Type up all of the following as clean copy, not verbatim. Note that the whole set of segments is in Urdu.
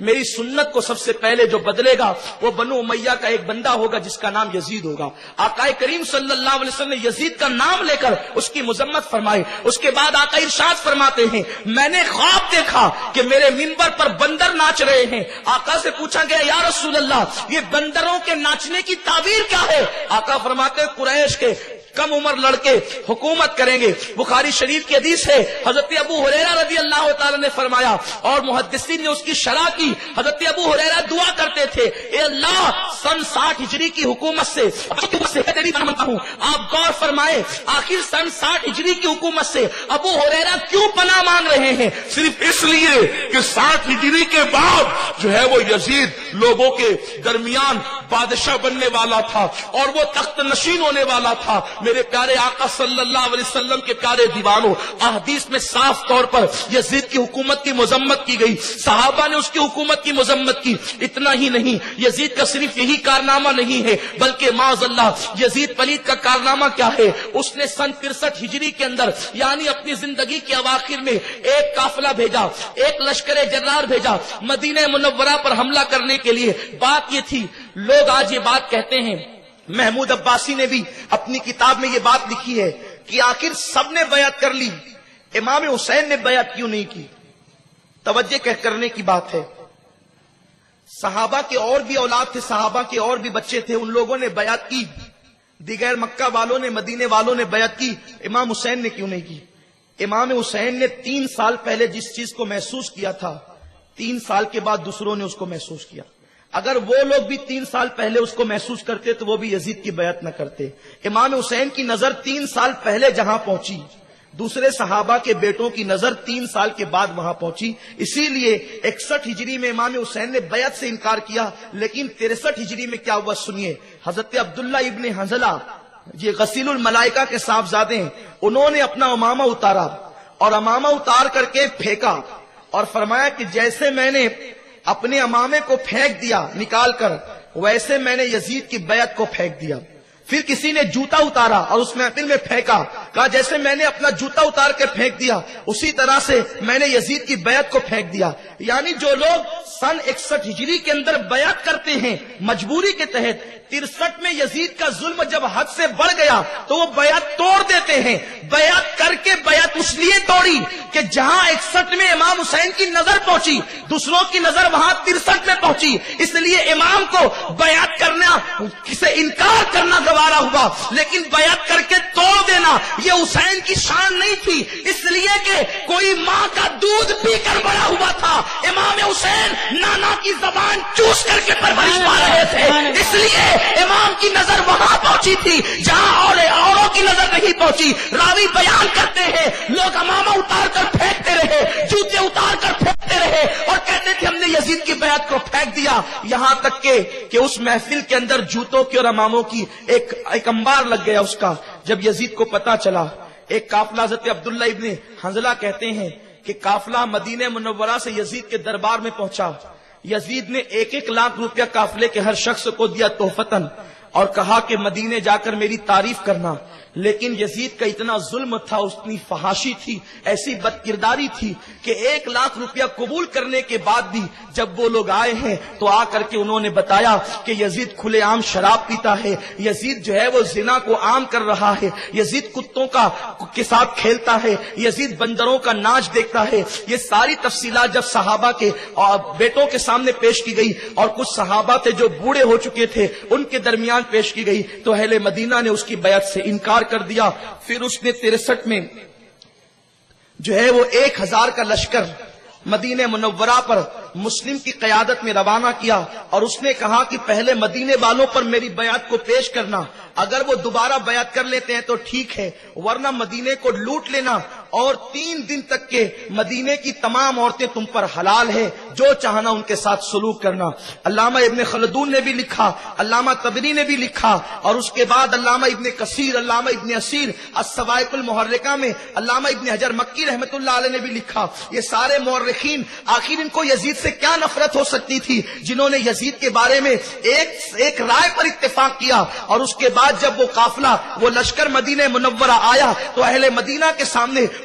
میری سنت کو سب سے پہلے جو بدلے گا وہ بنو امیہ کا ایک بندہ ہوگا جس کا نام یزید ہوگا. آقا کریم صلی اللہ علیہ وسلم نے یزید کا نام لے کر اس کی مذمت فرمائی. اس کے بعد آقا ارشاد فرماتے ہیں میں نے خواب دیکھا کہ میرے منبر پر بندر ناچ رہے ہیں. آقا سے پوچھا گیا یا رسول اللہ یہ بندروں کے ناچنے کی تعبیر کیا ہے؟ آقا فرماتے قریش کے کم عمر لڑکے حکومت کریں گے. بخاری شریف کی حدیث ہے حضرت ابو ہریرہ رضی اللہ تعالی نے فرمایا اور محدثین نے اس کی شرح کی. حضرت ابو ہریرہ دعا کرتے تھے اے اللہ سن 60 ہجری کی حکومت سے مانگتا ہوں. آپ غور فرمائے آخر سن 60 ہجری کی حکومت سے ابو ہریرہ کیوں پناہ مانگ رہے ہیں؟ صرف اس لیے کہ 60 ہجری کے بعد جو ہے وہ یزید لوگوں کے درمیان بادشاہ بننے والا تھا اور وہ تخت نشین ہونے والا تھا. میرے پیارے آقا صلی اللہ علیہ وسلم کے پیارے دیوانوں احادیث میں صاف طور پر یزید کی حکومت کی مذمت کی گئی. صحابہ نے اس کی حکومت کی مذمت کی. اتنا ہی نہیں یزید کا صرف یہی کارنامہ نہیں ہے بلکہ معاذ اللہ یزید پلید کا کارنامہ کیا ہے؟ اس نے سن 63 ہجری کے اندر یعنی اپنی زندگی کے اواخر میں ایک قافلہ بھیجا, ایک لشکر جرار بھیجا مدینہ منورہ پر حملہ کرنے کے لیے. بات یہ تھی لوگ آج یہ بات کہتے ہیں, محمود عباسی نے بھی اپنی کتاب میں یہ بات لکھی ہے کہ آخر سب نے بیعت کر لی, امام حسین نے بیعت کیوں نہیں کی؟ توجہ کرنے کی بات ہے. صحابہ کے اور بھی اولاد تھے, صحابہ کے اور بھی بچے تھے, ان لوگوں نے بیعت کی. دیگر مکہ والوں نے مدینے والوں نے بیعت کی, امام حسین نے کیوں نہیں کی؟ امام حسین نے 3 سال پہلے جس چیز کو محسوس کیا تھا 3 سال کے بعد دوسروں نے اس کو محسوس کیا. اگر وہ لوگ بھی 3 سال پہلے اس کو محسوس کرتے تو وہ بھی یزید کی بیعت نہ کرتے. امام حسین کی نظر 3 سال پہلے جہاں پہنچی دوسرے صحابہ کے بیٹوں کی نظر 3 سال کے بعد وہاں پہنچی. اسی لیے 61 ہجری میں امام حسین نے بیعت سے انکار کیا. لیکن 63 ہجری میں کیا ہوا سنیے. حضرت عبداللہ ابن حنظلہ یہ غسیل الملائکہ کے صاحبزادے ہیں, انہوں نے اپنا امامہ اتارا اور امامہ اتار کر کے پھینکا اور فرمایا کہ جیسے میں نے اپنے امامے کو پھینک دیا نکال کر ویسے میں نے یزید کی بیعت کو پھینک دیا. پھر کسی نے جوتا اتارا اور اس محفل میں پھینکا, کہا جیسے میں نے اپنا جوتا اتار کے پھینک دیا اسی طرح سے میں نے یزید کی بیعت کو پھینک دیا. یعنی جو لوگ سن 61 ہجری کے اندر بیعت کرتے ہیں مجبوری کے تحت, 63 میں یزید کا ظلم جب حد سے بڑھ گیا تو وہ بیعت توڑ دیتے ہیں. بیعت کر کے بیعت اس لیے توڑی کہ جہاں 61 میں امام حسین کی نظر پہنچی دوسروں کی نظر وہاں 63 میں پہنچی. اس لیے امام کو بیعت کرنا سے انکار کرنا گوارا ہوا, لیکن بیعت کر کے توڑ دینا یہ حسین کی شان نہیں تھی. اس لیے کہ کوئی ماں کا دودھ پی کر بڑا ہوا تھا, امام حسین نانا کی زبان چوس کر کے پرورش پا رہے تھے. اس لیے امام کی نظر وہاں پہنچی تھی جہاں اوروں کی نظر نہیں پہنچی. راوی بیان کرتے ہیں لوگ امامہ اتار کر پھینکتے رہے, جوتے اتار کر پھینکتے رہے اور کہتے تھے ہم نے یزید کی بیعت کو پھینک دیا. یہاں تک کہ اس محفل کے اندر جوتوں کی اور اماموں کی ایک انبار لگ گیا اس کا. جب یزید کو پتا چلا ایک قافلہ, حضرت عبداللہ ابن حنظلہ کہتے ہیں کہ قافلہ مدینہ منورہ سے یزید کے دربار میں پہنچا. یزید نے 1-1 لاکھ روپیہ قافلے کے ہر شخص کو دیا تحفتاً اور کہا کہ مدینے جا کر میری تعریف کرنا. لیکن یزید کا اتنا ظلم تھا, اتنی فحاشی تھی, ایسی بد کرداری تھی کہ 1 لاکھ روپیہ قبول کرنے کے بعد بھی جب وہ لوگ آئے ہیں تو آ کر کے انہوں نے بتایا کہ یزید کھلے عام شراب پیتا ہے, یزید جو ہے وہ زنا کو عام کر رہا ہے, یزید کتوں کے ساتھ کھیلتا ہے, یزید بندروں کا ناچ دیکھتا ہے. یہ ساری تفصیلات جب صحابہ کے بیٹوں کے سامنے پیش کی گئی اور کچھ صحابہ تھے جو بوڑھے ہو چکے تھے ان کے درمیان پیش کی گئی تو اہل مدینہ نے اس کی بیعت سے انکار کر دیا. پھر اس نے 63 میں جو ہے وہ 1000 کا لشکر مدینہ منورہ پر مسلم کی قیادت میں روانہ کیا اور اس نے کہا کہ پہلے مدینے والوں پر میری بیعت کو پیش کرنا, اگر وہ دوبارہ بیعت کر لیتے ہیں تو ٹھیک ہے ورنہ مدینے کو لوٹ لینا اور 3 دن تک کے مدینے کی تمام عورتیں تم پر حلال ہے, جو چاہنا ان کے ساتھ سلوک کرنا. علامہ ابن خلدون نے بھی لکھا, علامہ طبری نے بھی لکھا اور اس کے بعد علامہ ابن کثیر, علامہ ابن اسیر الصواعق المحرکہ میں علامہ ابن حجر مکی رحمت اللہ علیہ نے بھی لکھا. یہ سارے مورخین آخر ان کو یزید سے کیا نفرت ہو سکتی تھی جنہوں نے یزید کے بارے میں ایک رائے پر اتفاق کیا. اور اس کے بعد جب وہ قافلہ وہ لشکر مدینہ منورہ آیا تو اہل مدینہ کے سامنے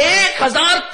1000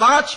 5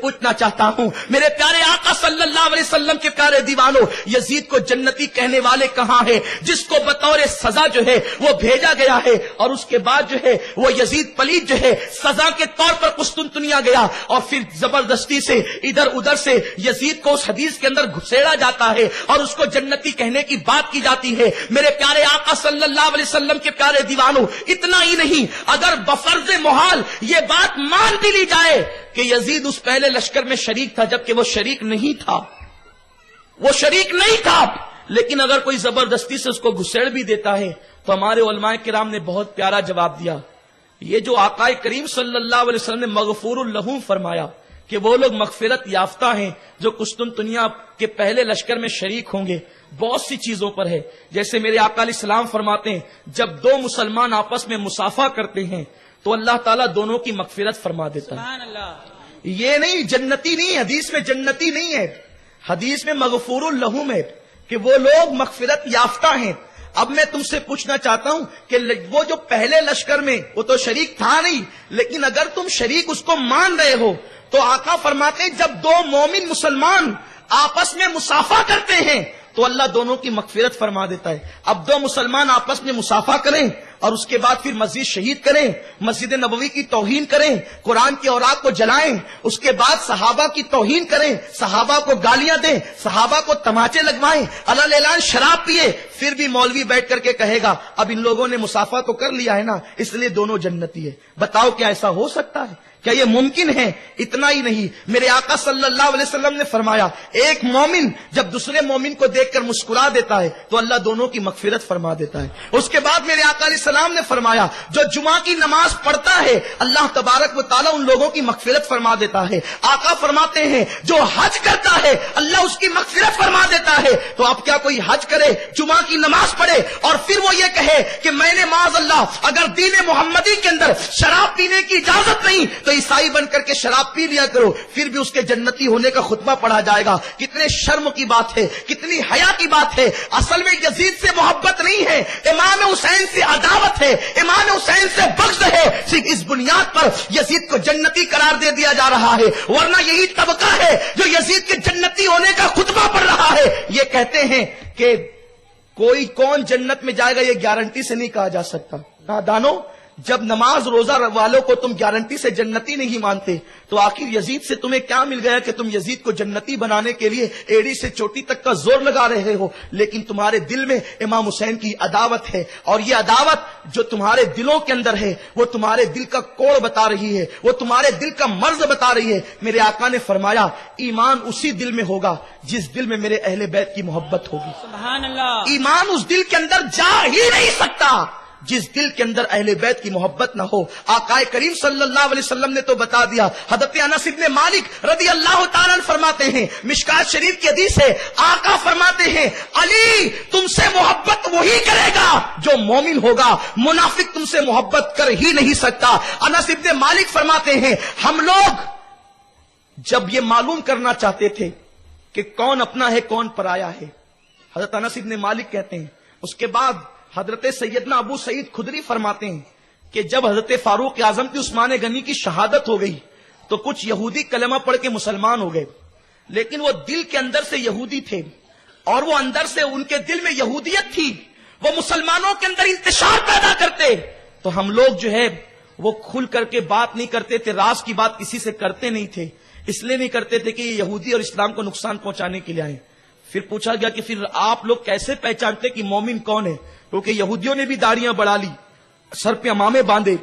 پوچھنا چاہتا ہوں میرے پیارے آقا صلی اللہ علیہ وسلم کے پیارے دیوانوں، یزید کو جنتی کہنے والے کہاں ہیں جس کو بطور سزا جو ہے وہ بھیجا گیا ہے، اور اس کے بعد جو ہے وہ یزید پلید جو ہے سزا کے طور پر قسطنطنیہ گیا، اور پھر زبردستی سے ادھر ادھر سے یزید کو اس حدیث کے اندر گھسیڑا جاتا ہے اور اس کو جنتی کہنے کی بات کی جاتی ہے۔ میرے پیارے آقا صلی اللہ علیہ وسلم کے پیارے دیوانوں، اتنا ہی نہیں، اگر بفرض محال یہ بات مان بھی لی جائے کہ یزید اس پہلے لشکر میں شریک تھا، جبکہ وہ شریک نہیں تھا، وہ شریک نہیں تھا، لیکن اگر کوئی زبردستی سے اس کو گھسیڑ بھی دیتا ہے تو ہمارے علماء کرام نے بہت پیارا جواب دیا۔ یہ جو آقا کریم صلی اللہ علیہ وسلم نے مغفور لہم فرمایا کہ وہ لوگ مغفرت یافتہ ہیں جو قسطنطنیہ کے پہلے لشکر میں شریک ہوں گے، بہت سی چیزوں پر ہے۔ جیسے میرے آقا علیہ السلام فرماتے ہیں جب دو مسلمان آپس میں مصافحہ کرتے ہیں تو اللہ تعالیٰ دونوں کی مغفرت فرما دیتا ہے۔ یہ نہیں جنتی نہیں، حدیث میں جنتی نہیں ہے، حدیث میں مغفور لہم ہے کہ وہ لوگ مغفرت یافتہ ہیں۔ اب میں تم سے پوچھنا چاہتا ہوں کہ وہ جو پہلے لشکر میں وہ تو شریک تھا نہیں، لیکن اگر تم شریک اس کو مان رہے ہو تو آقا فرماتے ہیں جب دو مومن مسلمان آپس میں مصافحہ کرتے ہیں تو اللہ دونوں کی مغفرت فرما دیتا ہے۔ اب دو مسلمان آپس میں مصافحہ کریں اور اس کے بعد پھر مسجد شہید کریں، مسجد نبوی کی توہین کریں، قرآن کے اوراق کو جلائیں، اس کے بعد صحابہ کی توہین کریں، صحابہ کو گالیاں دیں، صحابہ کو تماچے لگوائیں، علل اعلان شراب پیے، پھر بھی مولوی بیٹھ کر کے کہے گا اب ان لوگوں نے مصافحہ تو کر لیا ہے نا اس لیے دونوں جنتی ہے۔ بتاؤ کیا ایسا ہو سکتا ہے؟ کیا یہ ممکن ہے؟ اتنا ہی نہیں، میرے آقا صلی اللہ علیہ وسلم نے فرمایا ایک مومن جب دوسرے مومن کو دیکھ کر مسکرا دیتا ہے تو اللہ دونوں کی مغفرت فرما دیتا ہے۔ اس کے بعد میرے آقا علیہ السلام نے فرمایا جو جمعہ کی نماز پڑھتا ہے اللہ تبارک و تعالیٰ ان لوگوں کی مغفرت فرما دیتا ہے۔ آقا فرماتے ہیں جو حج کرتا ہے اللہ اس کی مغفرت فرما دیتا ہے۔ تو اب کیا کوئی حج کرے، جمعہ کی نماز پڑھے اور پھر وہ یہ کہے کہ میں نے معاذ اللہ اگر دین محمدی کے اندر شراب پینے کی اجازت نہیں تو عیسائی بن کر کے شراب پی لیا کرو، پھر بھی اس کے جنتی ہونے کا خطبہ پڑھا جائے گا؟ کتنے شرم کی بات ہے، کتنی حیا کی بات ہے۔ اصل میں یزید سے محبت نہیں ہے، امام حسین سے عداوت ہے، امام حسین سے بغض ہے، صرف اس بنیاد پر یزید کو جنتی قرار دے دیا جا رہا ہے، ورنہ یہی طبقہ ہے جو یزید کے جنتی ہونے کا خطبہ پڑھ رہا ہے۔ یہ کہتے ہیں کہ کوئی کون جنت میں جائے گا یہ گارنٹی سے نہیں کہا جا سکتا۔ نادانو، جب نماز روزہ والوں کو تم گارنٹی سے جنتی نہیں مانتے تو آخر یزید سے تمہیں کیا مل گیا کہ تم یزید کو جنتی بنانے کے لیے ایڑی سے چوٹی تک کا زور لگا رہے ہو؟ لیکن تمہارے دل میں امام حسین کی عداوت ہے، اور یہ عداوت جو تمہارے دلوں کے اندر ہے وہ تمہارے دل کا کوڑ بتا رہی ہے، وہ تمہارے دل کا مرض بتا رہی ہے۔ میرے آقا نے فرمایا ایمان اسی دل میں ہوگا جس دل میں میرے اہل بیت کی محبت ہوگی۔ سبحان اللہ۔ ایمان اس دل کے اندر جا ہی نہیں سکتا جس دل کے اندر اہل بیت کی محبت نہ ہو۔ آقا کریم صلی اللہ علیہ وسلم نے تو بتا دیا۔ حضرت انس بن مالک رضی اللہ تعالیٰ عنہ فرماتے ہیں، مشکات شریف کی حدیث ہے، آقا فرماتے ہیں علی تم سے محبت وہی کرے گا جو مومن ہوگا، منافق تم سے محبت کر ہی نہیں سکتا۔ انس بن مالک فرماتے ہیں ہم لوگ جب یہ معلوم کرنا چاہتے تھے کہ کون اپنا ہے کون پرایا ہے، حضرت انس بن مالک کہتے ہیں اس کے بعد حضرت سیدنا ابو سعید خدری فرماتے ہیں کہ جب حضرت فاروق اعظم کی عثمان غنی کی شہادت ہو گئی تو کچھ یہودی کلمہ پڑھ کے مسلمان ہو گئے، لیکن وہ دل کے اندر سے یہودی تھے اور وہ اندر سے ان کے دل میں یہودیت تھی، وہ مسلمانوں کے اندر انتشار پیدا کرتے۔ تو ہم لوگ جو ہے وہ کھل کر کے بات نہیں کرتے تھے، راز کی بات کسی سے کرتے نہیں تھے، اس لیے نہیں کرتے تھے کہ یہ یہودی اور اسلام کو نقصان پہنچانے کے لیے آئے۔ پھر پوچھا گیا کہ پھر آپ لوگ کیسے پہچانتے کہ مومن کون ہے؟ کیونکہ یہودیوں نے بھی داڑیاں بڑھا لی، سر پہ امامے باندھے،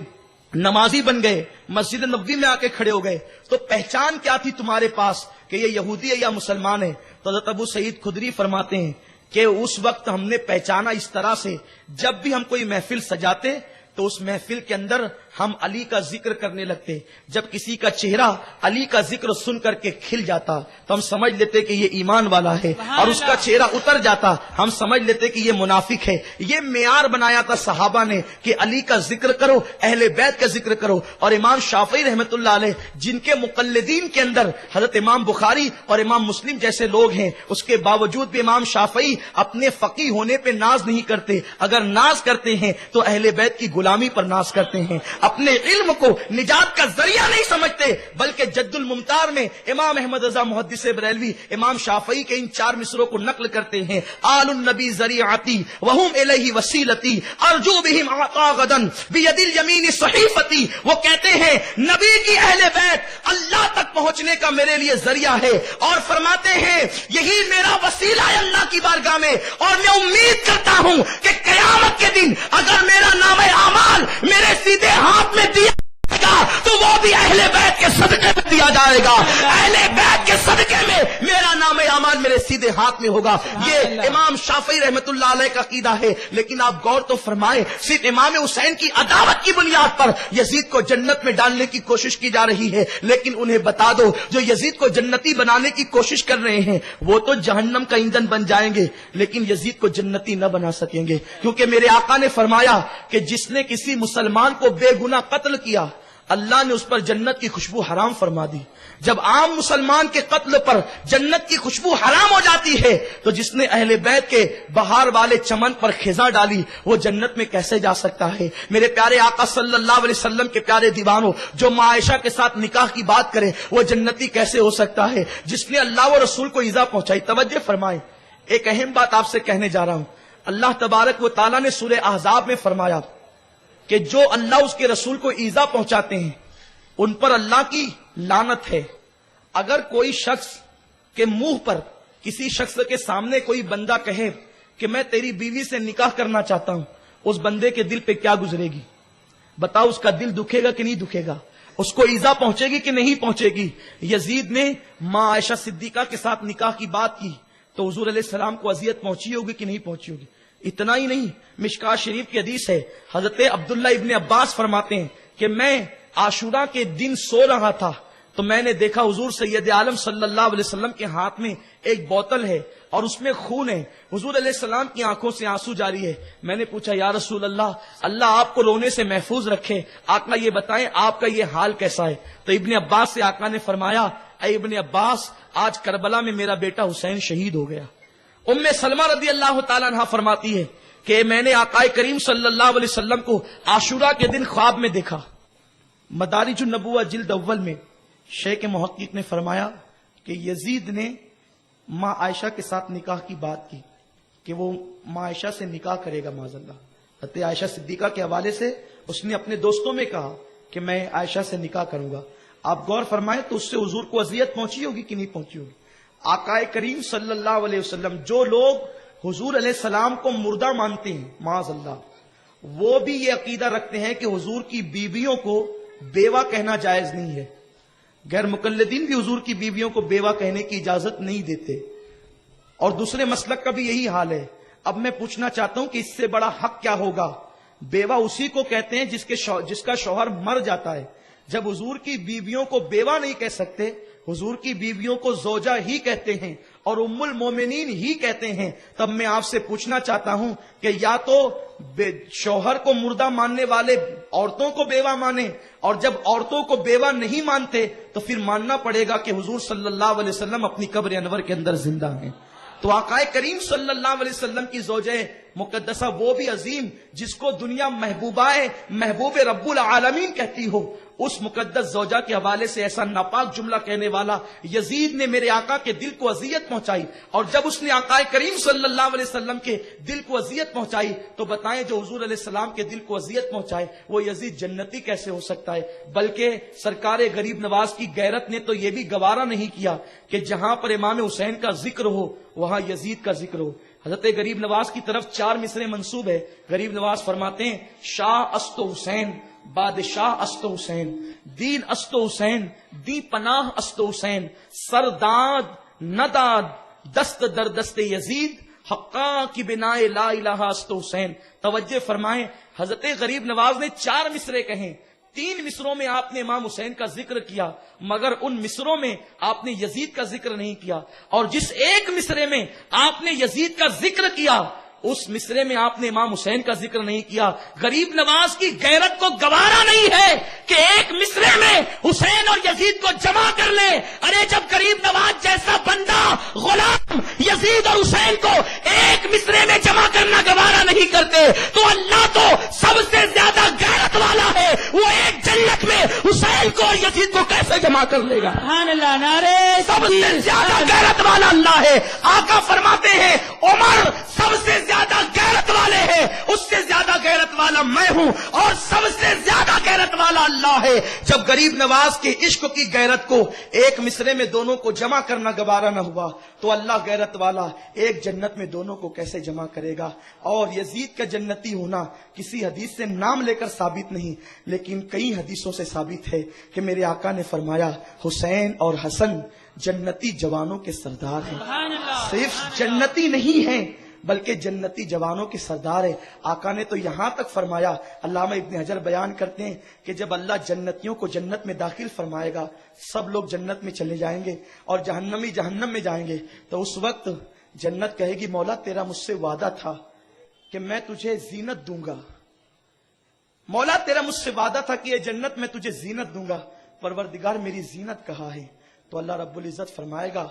نمازی بن گئے، مسجد نبوی میں آ کے کھڑے ہو گئے، تو پہچان کیا تھی تمہارے پاس کہ یہ یہودی ہے یا مسلمان ہے؟ تو حضرت ابو سعید خدری فرماتے ہیں کہ اس وقت ہم نے پہچانا اس طرح سے، جب بھی ہم کوئی محفل سجاتے تو اس محفل کے اندر ہم علی کا ذکر کرنے لگتے، جب کسی کا چہرہ علی کا ذکر سن کر کے کھل جاتا تو ہم سمجھ لیتے کہ یہ ایمان والا ہے، اور اس کا چہرہ اتر جاتا ہم سمجھ لیتے کہ یہ منافق ہے۔ یہ معیار بنایا تھا صحابہ نے کہ علی کا ذکر کرو، اہل بیت کا ذکر کرو۔ اور امام شافعی رحمت اللہ علیہ جن کے مقلدین کے اندر حضرت امام بخاری اور امام مسلم جیسے لوگ ہیں، اس کے باوجود بھی امام شافعی اپنے فقیہ ہونے پہ ناز نہیں کرتے، اگر ناز کرتے ہیں تو اہل بیت کی غلامی پر ناز کرتے ہیں۔ اپنے علم کو نجات کا ذریعہ نہیں سمجھتے، بلکہ جد الممتار میں امام احمد رضا محدث بریلوی امام شافعی کے ان 4 مصروں کو نقل کرتے ہیں، آل النبی ذریعتی وہم الیہ وسیلتی ارجو بہم عطا غدن بید الیمین صحیفتی۔ وہ کہتے ہیں نبی کی اہل بیت اللہ تک پہنچنے کا میرے لیے ذریعہ ہے، اور فرماتے ہیں یہی میرا وسیلہ ہے اللہ کی بارگاہ میں، اور میں امید کرتا ہوں کہ قیامت کے دن اگر میرا نام اعمال میرے سیدھے ہاتھ میں دیا تو وہ بھی اہل بیت کے صدقے میں دیا جائے گا، اہل بیت کے صدقے میں میرا نام اعمال میرے سیدھے ہاتھ میں ہوگا۔ یہ امام شافعی رحمت اللہ علیہ کا عقیدہ ہے۔ لیکن آپ غور تو فرمائیں، صرف امام حسین کی عداوت کی بنیاد پر یزید کو جنت میں ڈالنے کی کوشش کی جا رہی ہے، لیکن انہیں بتا دو جو یزید کو جنتی بنانے کی کوشش کر رہے ہیں وہ تو جہنم کا ایندھن بن جائیں گے، لیکن یزید کو جنتی نہ بنا سکیں گے، کیونکہ میرے آقا نے فرمایا کہ جس نے کسی مسلمان کو بے گناہ قتل کیا اللہ نے اس پر جنت کی خوشبو حرام فرما دی۔ جب عام مسلمان کے قتل پر جنت کی خوشبو حرام ہو جاتی ہے تو جس نے اہل بیت کے بہار والے چمن پر خزاں ڈالی وہ جنت میں کیسے جا سکتا ہے؟ میرے پیارے آقا صلی اللہ علیہ وسلم کے پیارے دیوانوں، جو ماں عائشہ کے ساتھ نکاح کی بات کرے وہ جنتی کیسے ہو سکتا ہے؟ جس نے اللہ و رسول کو ایذا پہنچائی۔ توجہ فرمائیں، ایک اہم بات آپ سے کہنے جا رہا ہوں۔ اللہ تبارک و تعالیٰ نے سورہ احزاب میں فرمایا کہ جو اللہ اس کے رسول کو ایذا پہنچاتے ہیں ان پر اللہ کی لعنت ہے۔ اگر کوئی شخص کے منہ پر کسی شخص کے سامنے کوئی بندہ کہے کہ میں تیری بیوی سے نکاح کرنا چاہتا ہوں، اس بندے کے دل پہ کیا گزرے گی؟ بتاؤ، اس کا دل دکھے گا کہ نہیں دکھے گا؟ اس کو ایذا پہنچے گی کہ نہیں پہنچے گی؟ یزید نے ماں عائشہ صدیقہ کے ساتھ نکاح کی بات کی تو حضور علیہ السلام کو اذیت پہنچی ہوگی کہ نہیں پہنچی ہوگی؟ اتنا ہی نہیں، مشکاۃ شریف کی حدیث ہے، حضرت عبداللہ ابن عباس فرماتے ہیں کہ میں عاشورہ کے دن سو رہا تھا تو میں نے دیکھا حضور سید عالم صلی اللہ علیہ وسلم کے ہاتھ میں ایک بوتل ہے اور اس میں خون ہے۔ حضور علیہ السلام کی آنکھوں سے آنسو جاری ہے۔ میں نے پوچھا یا رسول اللہ، اللہ آپ کو رونے سے محفوظ رکھے، آقا یہ بتائیں آپ کا یہ حال کیسا ہے؟ تو ابن عباس سے آقا نے فرمایا، اے ابن عباس، آج کربلا میں میرا بیٹا حسین شہید ہو گیا۔ ام سلمہ رضی اللہ تعالیٰ عنہ فرماتی ہے کہ میں نے آقا کریم صلی اللہ علیہ وسلم کو عاشورہ کے دن خواب میں دیکھا۔ مدارج النبوہ جلد اول میں شیخ محقق نے فرمایا کہ یزید نے ماں عائشہ کے ساتھ نکاح کی بات کی کہ وہ ماں عائشہ سے نکاح کرے گا معاذ اللہ۔ حضرت عائشہ صدیقہ کے حوالے سے اس نے اپنے دوستوں میں کہا کہ میں عائشہ سے نکاح کروں گا۔ آپ غور فرمائیں تو اس سے حضور کو اذیت پہنچی ہوگی کہ نہیں پہنچی ہوگی؟ آقا کریم صلی اللہ علیہ وسلم، جو لوگ حضور علیہ السلام کو مردہ مانتے ہیں معاذ اللہ، وہ بھی یہ عقیدہ رکھتے ہیں کہ حضور کی بیویوں کو بیوہ کہنا جائز نہیں ہے۔ غیر مقلدین بھی حضور کی بیویوں کو بیوہ کہنے کی اجازت نہیں دیتے، اور دوسرے مسلک کا بھی یہی حال ہے۔ اب میں پوچھنا چاہتا ہوں کہ اس سے بڑا حق کیا ہوگا؟ بیوہ اسی کو کہتے ہیں جس کا شوہر مر جاتا ہے۔ جب حضور کی بیویوں کو بیوہ نہیں کہہ سکتے، حضور کی بیویوں کو زوجہ ہی کہتے ہیں اور ام المومنین ہی کہتے ہیں، تب میں آپ سے پوچھنا چاہتا ہوں کہ یا تو شوہر کو مردہ ماننے والے عورتوں کو بیوہ مانیں، اور جب عورتوں کو بیوہ نہیں مانتے تو پھر ماننا پڑے گا کہ حضور صلی اللہ علیہ وسلم اپنی قبر انور کے اندر زندہ ہیں۔ تو آقا کریم صلی اللہ علیہ وسلم کی زوجہ مقدسہ وہ بھی عظیم جس کو دنیا محبوبہ محبوب رب العالمین کہتی ہو، اس مقدس زوجہ کے حوالے سے ایسا ناپاک جملہ کہنے والا یزید نے میرے آقا کے دل کو اذیت پہنچائی، اور جب اس نے آقا کریم صلی اللہ علیہ وسلم کے دل کو اذیت پہنچائی تو بتائیں جو حضور علیہ السلام کے دل کو اذیت پہنچائے وہ یزید جنتی کیسے ہو سکتا ہے؟ بلکہ سرکار غریب نواز کی غیرت نے تو یہ بھی گوارا نہیں کیا کہ جہاں پر امام حسین کا ذکر ہو وہاں یزید کا ذکر ہو۔ حضرت غریب نواز کی طرف 4 مصرے منسوب ہے۔ غریب نواز فرماتے ہیں، شاہ است حسین، بادشاہ است حسین، دین است حسین، دی پناہ است حسین، سرداد نداد دست در دست یزید، حقا کی بنا لا الہ است حسین۔ توجہ فرمائیں، حضرت غریب نواز نے 4 مصرے کہیں، 3 مصروں میں آپ نے امام حسین کا ذکر کیا، مگر ان مصروں میں آپ نے یزید کا ذکر نہیں کیا، اور جس ایک مصرے میں آپ نے یزید کا ذکر کیا اس مصرے میں آپ نے امام حسین کا ذکر نہیں کیا. غریب نواز کی غیرت کو گوارا نہیں ہے کہ ایک مصرے میں حسین اور یزید کو جمع کر لے. ارے جب غریب نواز جیسا بندہ غلام یزید اور حسین کو ایک مصرے میں جمع کرنا گوارا نہیں کرتے تو اللہ تو سب سے زیادہ غیرت والا ہے. وہ ایک جنت میں حسین کو اور یزید کو کیسے جمع کر لے گا؟ سبحان اللہ، نعرہ سب سے زیادہ غیرت والا اللہ ہے. آقا فرماتے ہیں عمر سب سے زیادہ غیرت والے ہیں، اس سے زیادہ غیرت والا میں ہوں اور سب سے زیادہ غیرت والا اللہ ہے. جب غریب نواز کے عشق کی غیرت کو ایک مصرے میں دونوں کو جمع کرنا گوارا نہ ہوا تو اللہ غیرت والا ایک جنت میں دونوں کو کیسے جمع کرے گا؟ اور یزید کا جنتی ہونا کسی حدیث سے نام لے کر ثابت نہیں، لیکن کئی حدیثوں سے ثابت ہے کہ میرے آقا نے فرمایا حسین اور حسن جنتی جوانوں کے سردار ہیں. صرف جنتی نہیں ہیں بلکہ جنتی جوانوں کے سردار ہے. آقا نے تو یہاں تک فرمایا، علامہ ابن حجر بیان کرتے ہیں کہ جب اللہ جنتیوں کو جنت میں داخل فرمائے گا سب لوگ جنت میں چلے جائیں گے اور جہنمی جہنم میں جائیں گے تو اس وقت جنت کہے گی مولا تیرا مجھ سے وعدہ تھا کہ میں تجھے زینت دوں گا. مولا تیرا مجھ سے وعدہ تھا کہ یہ جنت میں تجھے زینت دوں گا، پروردگار میری زینت کہاں ہے؟ تو اللہ رب العزت فرمائے گا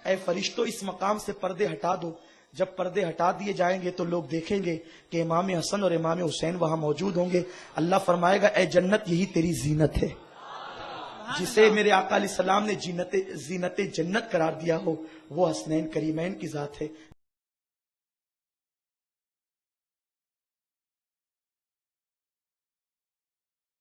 اے فرشتوں اس مقام سے پردے ہٹا دو. جب پردے ہٹا دیے جائیں گے تو لوگ دیکھیں گے کہ امام حسن اور امام حسین وہاں موجود ہوں گے. اللہ فرمائے گا اے جنت یہی تیری زینت ہے. جسے میرے آقا علیہ السلام نے زینت جنت قرار دیا ہو وہ حسنین کریمین کی ذات ہے.